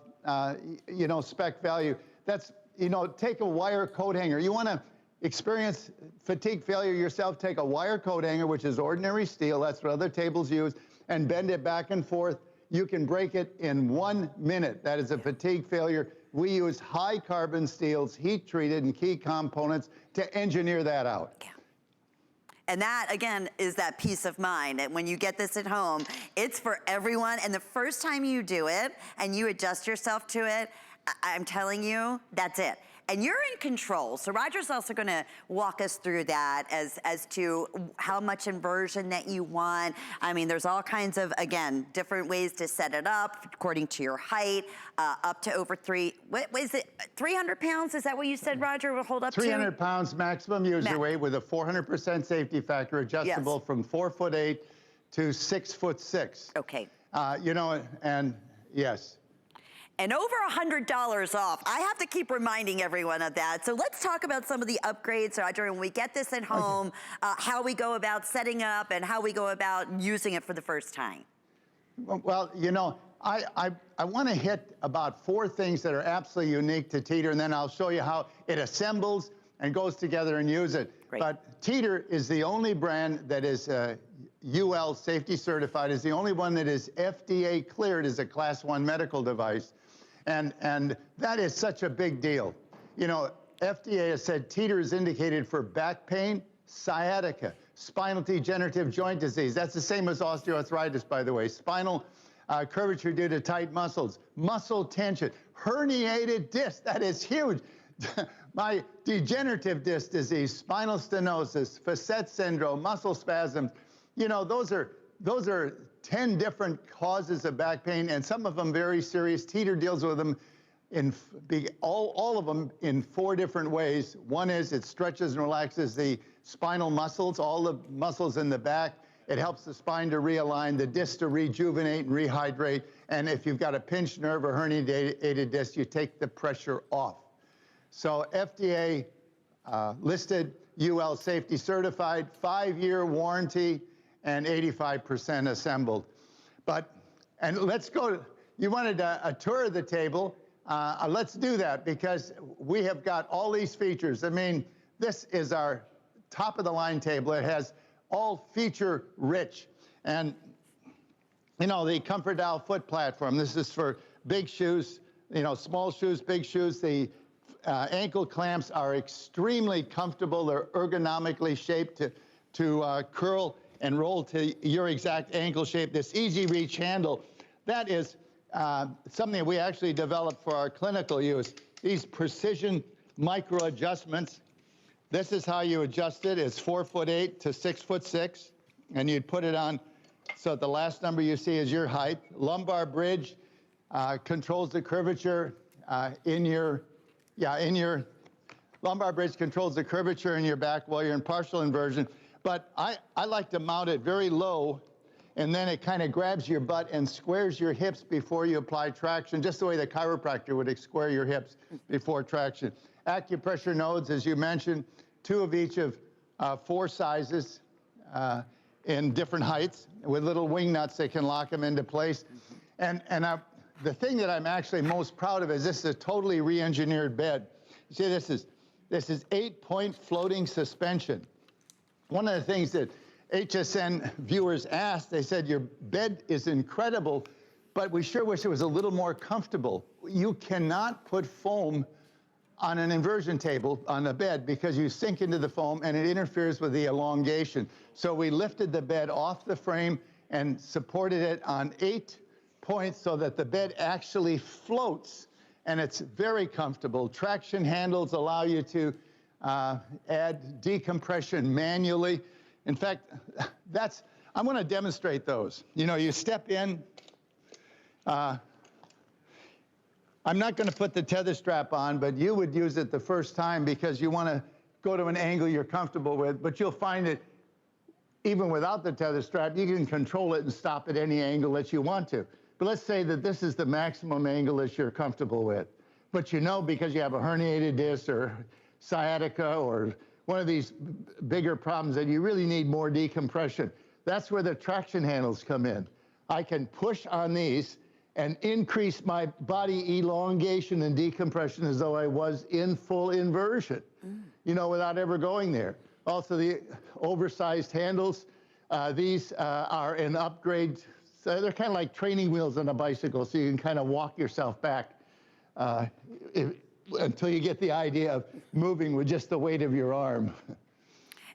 you know, spec value. That's, you know, take a wire coat hanger. You want to experience fatigue failure yourself, take a wire coat hanger, which is ordinary steel, that's what other tables use, and bend it back and forth. You can break it in 1 minute. That is a fatigue failure. We use high carbon steels, heat treated and key components to engineer that out. Yeah. And that, again, is that peace of mind. And when you get this at home, it's for everyone. And the first time you do it and you adjust yourself to it, I'm telling you, that's it. And you're in control. So Roger's also gonna walk us through that as to how much inversion that you want. I mean, there's all kinds of, again, different ways to set it up according to your height, up to over 300 pounds? Is that what you said, Roger, will hold up 300 to? pounds maximum user weight with a 400% safety factor, adjustable from 4'8" to 6'6". Okay. You know, and yes. And over $100 off. I have to keep reminding everyone of that. So let's talk about some of the upgrades, Roger, when we get this at home, how we go about setting up and how we go about using it for the first time. Well, you know, I want to hit about 4 things that are absolutely unique to Teeter, and then I'll show you how it assembles and goes together and use it. Great. But Teeter is the only brand that is UL safety certified, is the only one that is FDA cleared as a Class 1 medical device. And that is such a big deal. You know, FDA has said Teeter is indicated for back pain, sciatica, spinal degenerative joint disease. That's the same as osteoarthritis, by the way. Spinal curvature due to tight muscles, muscle tension, herniated disc, that is huge. My degenerative disc disease, spinal stenosis, facet syndrome, muscle spasms, you know, those are 10 different causes of back pain, and some of them very serious. Teeter deals with them in all of them in 4 different ways. One is it stretches and relaxes the spinal muscles, all the muscles in the back. It helps the spine to realign, the disc to rejuvenate and rehydrate. And if you've got a pinched nerve or herniated disc, you take the pressure off. So FDA listed, UL safety certified, 5-year warranty, and 85% assembled. And let's go, you wanted a tour of the table. Let's do that because we have got all these features. I mean, this is our top of the line table. It has all feature rich. And you know, the ComfortDial foot platform, this is for big shoes, you know, small shoes, big shoes. The ankle clamps are extremely comfortable. They're ergonomically shaped to curl and roll to your exact ankle shape. This easy reach handle, that is something we actually developed for our clinical use. These precision micro adjustments. This is how you adjust it. It's 4'8" to 6'6", and you'd put it on so the last number you see is your height. Lumbar bridge controls the curvature in your lumbar bridge controls the curvature in your back while you're in partial inversion. But I like to mount it very low, and then it kind of grabs your butt and squares your hips before you apply traction, just the way the chiropractor would square your hips before traction. Acupressure nodes, as you mentioned, 2 of each of 4 sizes in different heights with little wing nuts that can lock them into place. And the thing that I'm actually most proud of is this is a totally re-engineered bed. You see, this is 8-point floating suspension. One of the things that HSN viewers asked, they said, your bed is incredible, but we sure wish it was a little more comfortable. You cannot put foam on an inversion table on a bed because you sink into the foam and it interferes with the elongation. So we lifted the bed off the frame and supported it on 8 points so that the bed actually floats, and it's very comfortable. Traction handles allow you to add decompression manually. In fact, I'm going to demonstrate those. You know, you step in. I'm not going to put the tether strap on, but you would use it the first time because you want to go to an angle you're comfortable with, but you'll find that even without the tether strap, you can control it and stop at any angle that you want to. But let's say that this is the maximum angle that you're comfortable with. But you know, because you have a herniated disc or sciatica or one of these bigger problems that you really need more decompression. That's where the traction handles come in. I can push on these and increase my body elongation and decompression as though I was in full inversion, you know, without ever going there. Also, the oversized handles, these are an upgrade. So they're kind of like training wheels on a bicycle, so you can kind of walk yourself back until you get the idea of moving with just the weight of your arm.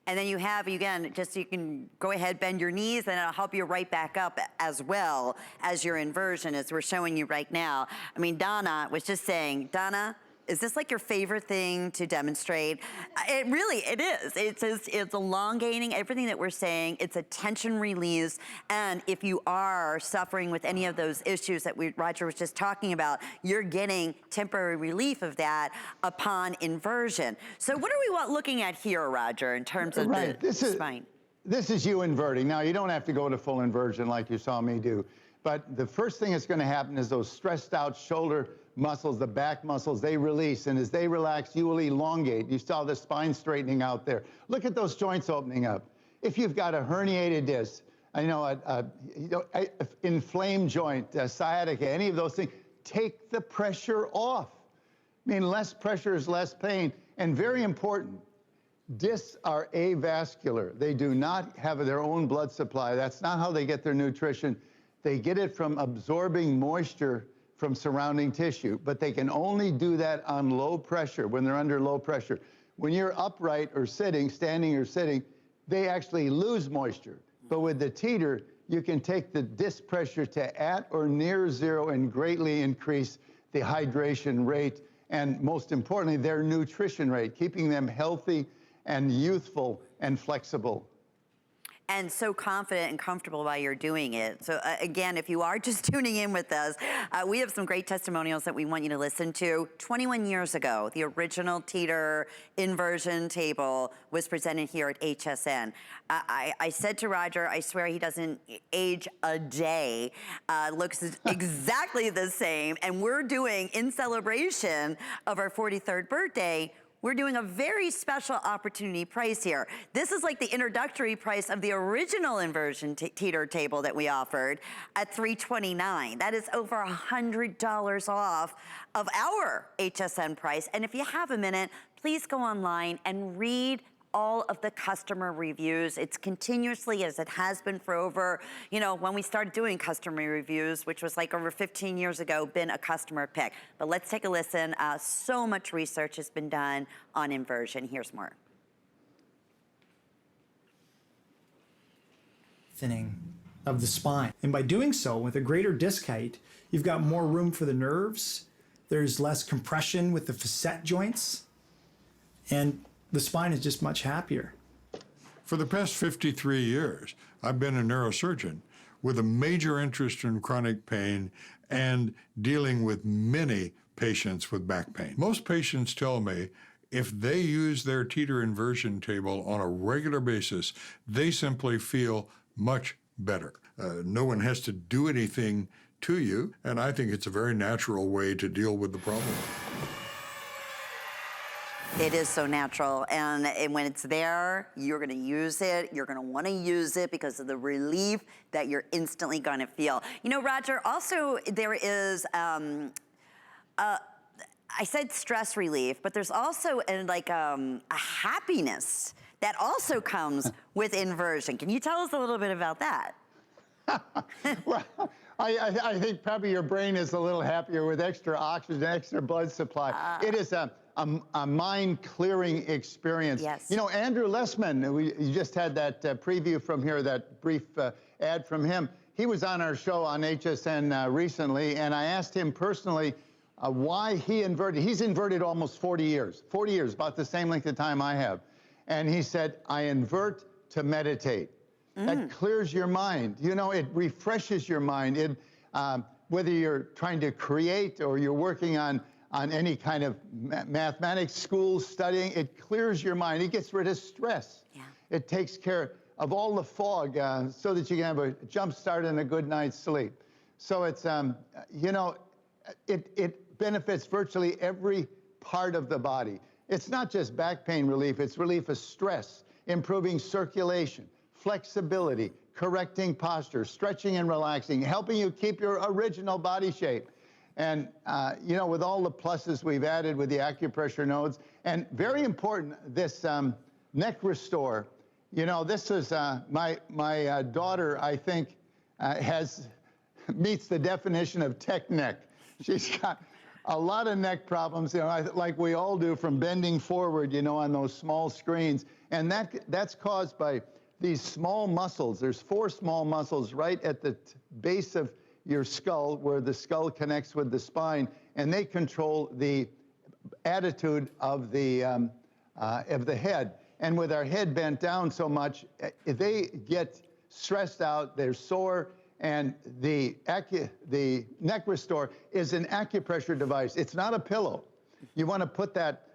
And then you have, again, just so you can go ahead, bend your knees, and it'll help you right back up as well as your inversion, as we're showing you right now. I mean, Donna was just saying, Donna, is this like your favorite thing to demonstrate? It is. It's elongating everything that we're saying. It's a tension release. And if you are suffering with any of those issues that Roger was just talking about, you're getting temporary relief of that upon inversion. So what are we looking at here, Roger, in terms of the spine? This is you inverting. Now, you don't have to go to full inversion like you saw me do. But the first thing that's going to happen is those stressed out shoulder muscles, the back muscles, they release. And as they relax, you will elongate. You saw the spine straightening out there. Look at those joints opening up. If you've got a herniated disc, inflamed joint, sciatica, any of those things, take the pressure off. I mean, less pressure is less pain. And very important, discs are avascular. They do not have their own blood supply. That's not how they get their nutrition. They get it from absorbing moisture from surrounding tissue, but they can only do that on low pressure, when they're under low pressure. when you're upright or sitting, standing or sitting, they actually lose moisture. But with the Teeter, you can take the disc pressure to at or near zero and greatly increase the hydration rate and, most importantly, their nutrition rate, keeping them healthy and youthful and flexible. And so confident and comfortable while you're doing it. So again, if you are just tuning in with us, we have some great testimonials that we want you to listen to. 21 years ago, the original Teeter Inversion table was presented here at HSN. I said to Roger, I swear he doesn't age a day, looks exactly the same. And we're doing, in celebration of our 43rd birthday, we're doing a very special opportunity price here. This is like the introductory price of the original inversion Teeter table that we offered at $329. That is over $100 off of our HSN price. And if you have a minute, please go online and read all of the customer reviews. It's continuously, as it has been for over, you know, when we started doing customer reviews, which was like over 15 years ago, been a customer pick. But let's take a listen. So much research has been done on inversion. Here's more. Thinning of the spine. And by doing so, with a greater disc height, you've got more room for the nerves. There's less compression with the facet joints. And the spine is just much happier. For the past 53 years, I've been a neurosurgeon with a major interest in chronic pain and dealing with many patients with back pain. Most patients tell me if they use their Teeter inversion table on a regular basis, they simply feel much better. No one has to do anything to you, and I think it's a very natural way to deal with the problem. It is so natural, and when it's there, you're gonna use it. You're gonna wanna use it because of the relief that you're instantly gonna feel. You know, Roger, also there is, I said stress relief, but there's also a happiness that also comes with inversion. Can you tell us a little bit about that? Well, I think probably your brain is a little happier with extra oxygen, extra blood supply. It is a mind-clearing experience. Yes. You know, Andrew Lessman, you just had that preview from here, that brief ad from him. He was on our show on HSN recently, and I asked him personally why he inverted. He's inverted almost 40 years, about the same length of time I have. And he said, I invert to meditate. That clears your mind. You know, it refreshes your mind. It, whether you're trying to create or you're working on any kind of mathematics school studying, it clears your mind. It gets rid of stress. Yeah. It takes care of all the fog so that you can have a jump start and a good night's sleep. So it's, you know, it benefits virtually every part of the body. It's not just back pain relief, it's relief of stress, improving circulation, flexibility, correcting posture, stretching and relaxing, helping you keep your original body shape. And, you know, with all the pluses we've added with the acupressure nodes, and very important, this neck restore. You know, this is, my daughter, I think, meets the definition of tech neck. She's got a lot of neck problems, you know, like we all do, from bending forward, you know, on those small screens. And that's caused by these small muscles. There's 4 small muscles right at the base of your skull, where the skull connects with the spine, and they control the attitude of the head. And with our head bent down so much, they get stressed out, they're sore, and the neck restore is an acupressure device. It's not a pillow. You want to put that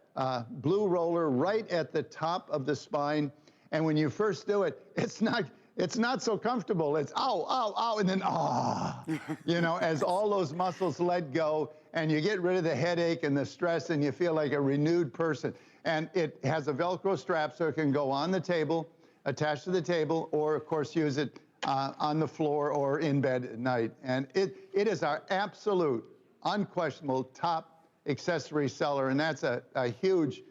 blue roller right at the top of the spine, and when you first do it, it's not so comfortable. It's ow, ow, ow, and then ah, you know, as all those muscles let go, and you get rid of the headache and the stress, and you feel like a renewed person. And it has a Velcro strap, so it can go on the table, attached to the table, or of course use it on the floor or in bed at night. And it is our absolute, unquestionable top accessory seller, and that's a huge.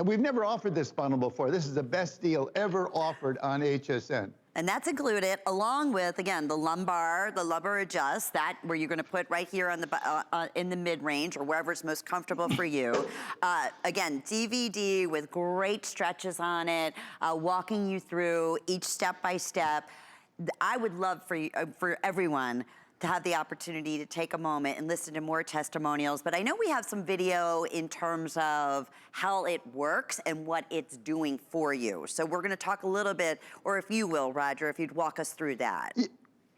We've never offered this bundle before. This is the best deal ever offered on HSN. And that's included along with, again, the lumbar adjust, that where you're gonna put right here on the in the mid-range or wherever it's most comfortable for you. Again, DVD with great stretches on it, walking you through each step by step. I would love for everyone to have the opportunity to take a moment and listen to more testimonials. But I know we have some video in terms of how it works and what it's doing for you. So we're gonna talk a little bit, or if you will, Roger, if you'd walk us through that.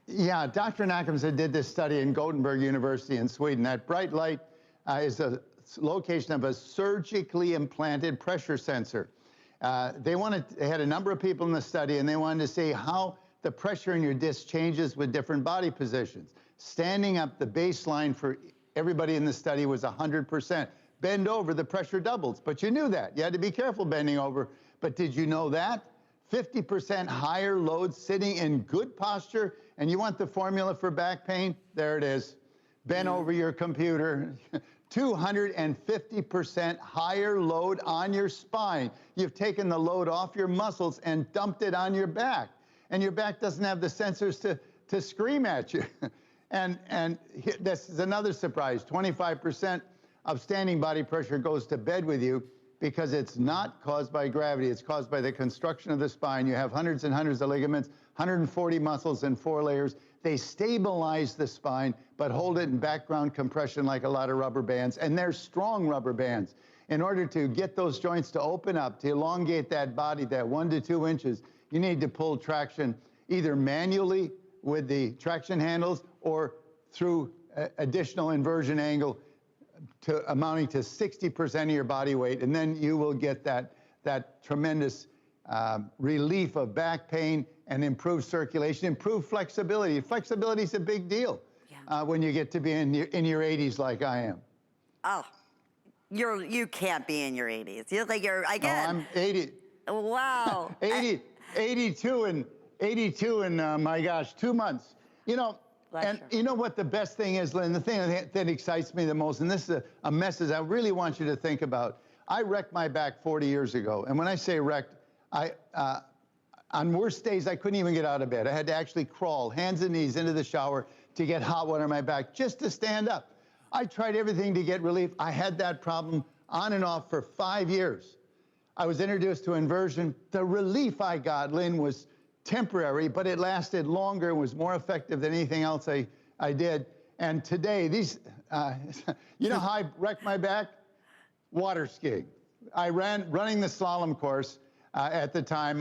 Yeah, Dr. Nachemson did this study in Gothenburg University in Sweden. That bright light is a location of a surgically implanted pressure sensor. They had a number of people in the study, and they wanted to see how the pressure in your disc changes with different body positions. Standing up, the baseline for everybody in the study was 100%. Bend over, the pressure doubles, but you knew that. You had to be careful bending over, but did you know that? 50% higher load sitting in good posture, and you want the formula for back pain? There it is. Bend over your computer. 250% higher load on your spine. You've taken the load off your muscles and dumped it on your back. And your back doesn't have the sensors to scream at you. And this is another surprise. 25% of standing body pressure goes to bed with you because it's not caused by gravity. It's caused by the construction of the spine. You have hundreds and hundreds of ligaments, 140 muscles and 4 layers. They stabilize the spine, but hold it in background compression like a lot of rubber bands. And they're strong rubber bands. In order to get those joints to open up, to elongate that body, that 1 to 2 inches, you need to pull traction either manually with the traction handles or through additional inversion angle amounting to 60% of your body weight. And then you will get that tremendous relief of back pain and improved circulation, improved flexibility. Flexibility is a big deal when you get to be in your 80s like I am. Oh, you can't be in your 80s. You look like you're, again. Oh, I'm 80. Wow. 82 in my gosh, 2 months. You know, and you know what the best thing is, Lynn? The thing that excites me the most, and this is a message I really want you to think about. I wrecked my back 40 years ago, and when I say wrecked, on worst days, I couldn't even get out of bed. I had to actually crawl, hands and knees, into the shower to get hot water on my back just to stand up. I tried everything to get relief. I had that problem on and off for 5 years. I was introduced to inversion. The relief I got, Lynn, was temporary, but it lasted longer and was more effective than anything else I did. And today, you know how I wrecked my back? Water skiing. I running the slalom course at the time.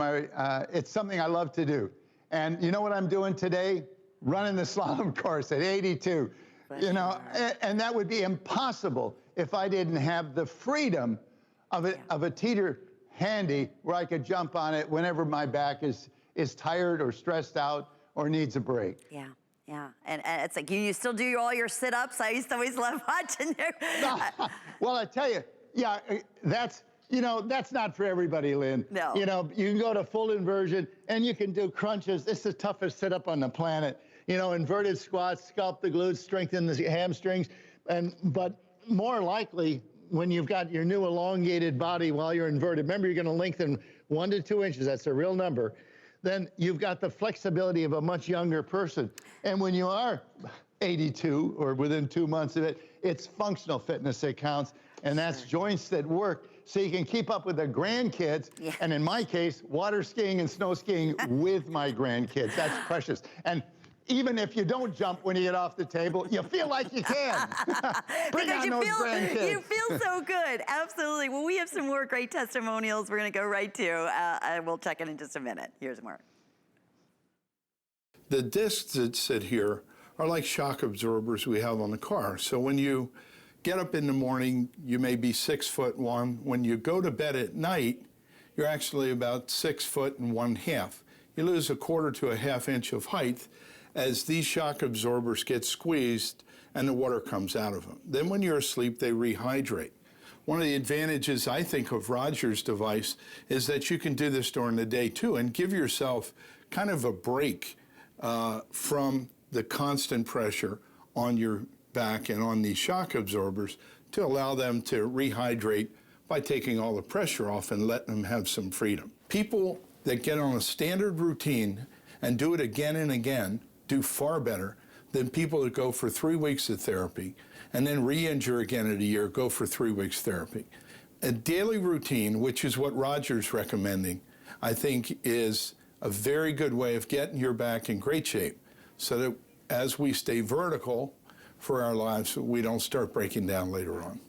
It's something I love to do. And you know what I'm doing today? Running the slalom course at 82. You know, and that would be impossible if I didn't have the freedom of a Teeter handy where I could jump on it whenever my back is tired or stressed out or needs a break. Yeah. Yeah, and it's like you still do all your sit-ups. I used to always love watching you. Well, I tell you, yeah, that's not for everybody, Lynn. No. You know, you can go to full inversion and you can do crunches. It's the toughest sit-up on the planet. You know, inverted squats, sculpt the glutes, strengthen the hamstrings, but more likely when you've got your new elongated body while you're inverted, remember you're going to lengthen 1 to 2 inches. That's a real number. Then you've got the flexibility of a much younger person. And when you are 82 or within 2 months of it, it's functional fitness that counts, and that's joints that work so you can keep up with the grandkids. Yeah. And in my case, water skiing and snow skiing with my grandkids. That's precious. And even if you don't jump when you get off the table, you feel like you can. Bring on those grandkids. You feel so good. Absolutely. Well, we have some more great testimonials we're going to go right to. And we'll check in just a minute. Here's more. The discs that sit here are like shock absorbers we have on the car. So when you get up in the morning, you may be 6'1". When you go to bed at night, you're actually about 6'1½". You lose 1/4 to 1/2 inch of height as these shock absorbers get squeezed and the water comes out of them. Then when you're asleep, they rehydrate. One of the advantages, I think, of Roger's device is that you can do this during the day too and give yourself kind of a break from the constant pressure on your back and on these shock absorbers to allow them to rehydrate by taking all the pressure off and letting them have some freedom. People that get on a standard routine and do it again and again do far better than people that go for 3 weeks of therapy and then re-injure again at a year, go for 3 weeks therapy. A daily routine, which is what Roger's recommending, I think is a very good way of getting your back in great shape so that as we stay vertical for our lives, we don't start breaking down later on.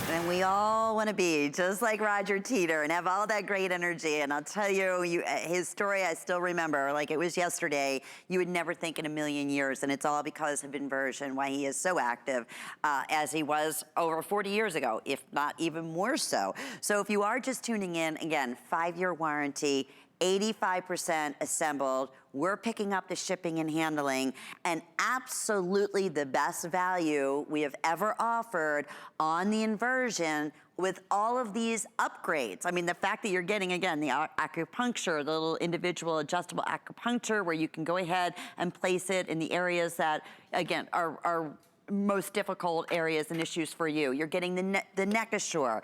And we all want to be just like Roger Teeter and have all that great energy. And I'll tell you, his story I still remember, like it was yesterday. You would never think in a million years, and it's all because of inversion, why he is so active as he was over 40 years ago, if not even more so. So if you are just tuning in, again, 5-year warranty, 85% assembled. We're picking up the shipping and handling, and absolutely the best value we have ever offered on the inversion with all of these upgrades. I mean, the fact that you're getting, again, the acupuncture, the little individual adjustable acupuncture where you can go ahead and place it in the areas that, again, are most difficult areas and issues for you. You're getting the neck assure.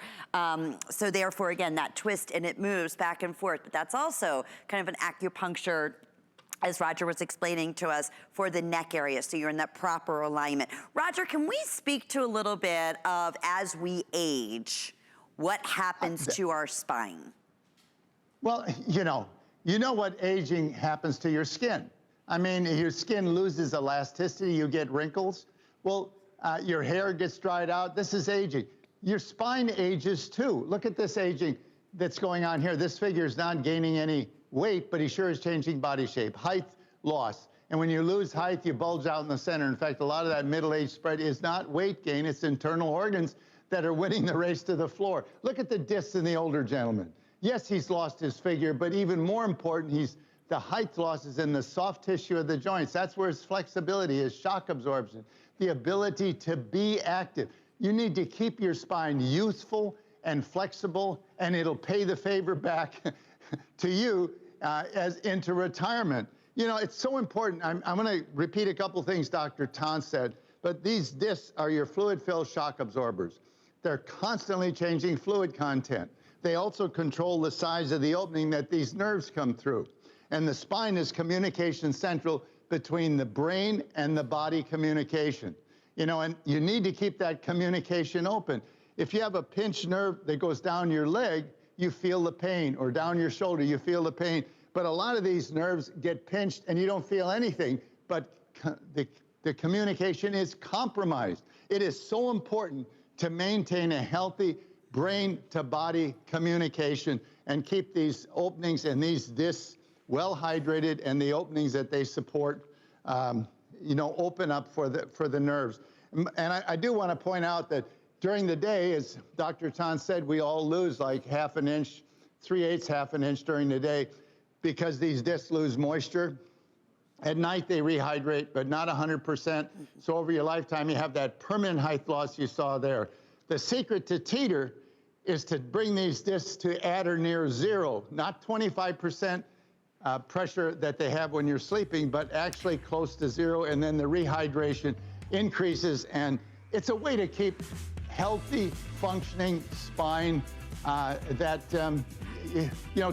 So therefore, again, that twist and it moves back and forth. But that's also kind of an acupuncture, as Roger was explaining to us, for the neck area. So you're in that proper alignment. Roger, can we speak to a little bit of, as we age, what happens to our spine? Well, you know what aging happens to your skin. I mean, your skin loses elasticity, you get wrinkles. Well, your hair gets dried out. This is aging. Your spine ages too. Look at this aging that's going on here. This figure is not gaining any weight, but he sure is changing body shape. Height loss. And when you lose height, you bulge out in the center. In fact, a lot of that middle-age spread is not weight gain. It's internal organs that are winning the race to the floor. Look at the discs in the older gentleman. Yes, he's lost his figure, but even more important, the height loss is in the soft tissue of the joints. That's where his flexibility, his shock absorption, the ability to be active. You need to keep your spine youthful and flexible, and it'll pay the favor back to you as into retirement. You know, it's so important. I'm going to repeat a couple things Dr. Tan said, but these discs are your fluid-filled shock absorbers. They're constantly changing fluid content. They also control the size of the opening that these nerves come through. And the spine is communication central between the brain and the body communication. You know, and you need to keep that communication open. If you have a pinched nerve that goes down your leg, you feel the pain, or down your shoulder, you feel the pain. But a lot of these nerves get pinched and you don't feel anything, but the communication is compromised. It is so important to maintain a healthy brain-to-body communication and keep these openings and these discs well hydrated, and the openings that they support, open up for the nerves. And I do want to point out that during the day, as Dr. Tan said, we all lose like half an inch, 3/8 half an inch during the day because these discs lose moisture. At night, they rehydrate, but not 100%. So over your lifetime, you have that permanent height loss you saw there. The secret to teeter is to bring these discs to at or near zero, not 25% pressure that they have when you're sleeping, but actually close to zero, and then the rehydration increases, and it's a way to keep healthy, functioning spine that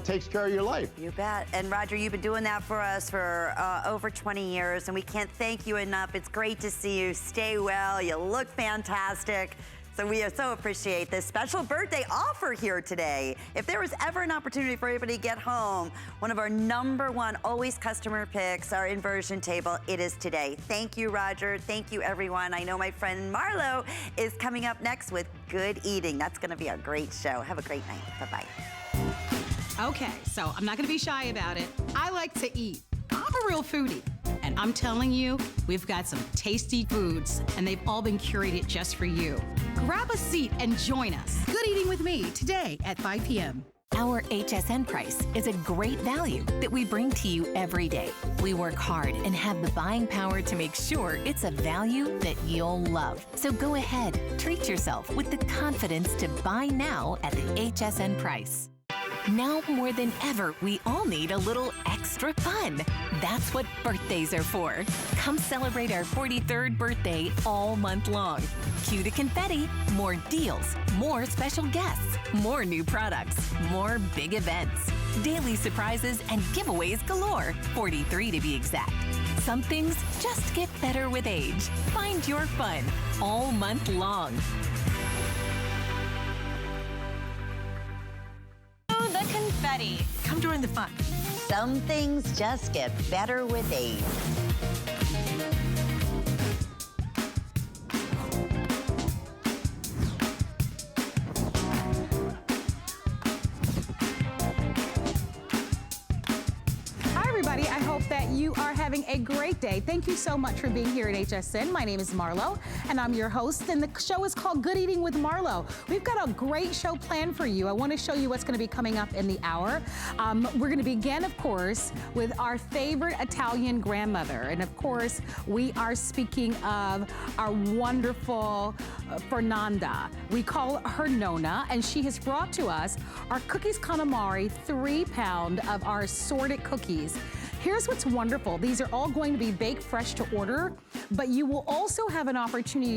takes care of your life. You bet. And Roger, you've been doing that for us for over 20 years, and we can't thank you enough. It's great to see you. Stay well. You look fantastic. So we so appreciate this special birthday offer here today. If there was ever an opportunity for everybody to get home, one of our #1 always customer picks, our inversion table, it is today. Thank you, Roger. Thank you, everyone. I know my friend Marlo is coming up next with Good Eating. That's going to be a great show. Have a great night. Bye-bye. Okay, so I'm not going to be shy about it. I like to eat. I'm a real foodie. And I'm telling you, we've got some tasty foods, and they've all been curated just for you. Grab a seat and join us. Good Eating with me today at 5 p.m. Our HSN price is a great value that we bring to you every day. We work hard and have the buying power to make sure it's a value that you'll love. So go ahead, treat yourself with the confidence to buy now at the HSN price. Now more than ever, we all need a little extra extra fun. That's what birthdays are for. Come celebrate our 43rd birthday all month long. Cue to confetti, more deals, more special guests, more new products, more big events, daily surprises, and giveaways galore. 43 to be exact. Some things just get better with age. Find your fun all month long. The confetti. Come join the fun. Some things just get better with age. I hope that you are having a great day. Thank you so much for being here at HSN. My name is Marlo, and I'm your host, and the show is called Good Eating with Marlo. We've got a great show planned for you. I want to show you what's going to be coming up in the hour. We're going to begin, of course, with our favorite Italian grandmother, and of course, we are speaking of our wonderful Fernanda. We call her Nona, and she has brought to us our cookies calamari 3-pound of our assorted cookies. Here's what's wonderful. These are all going to be baked fresh to order, but you will also have an opportunity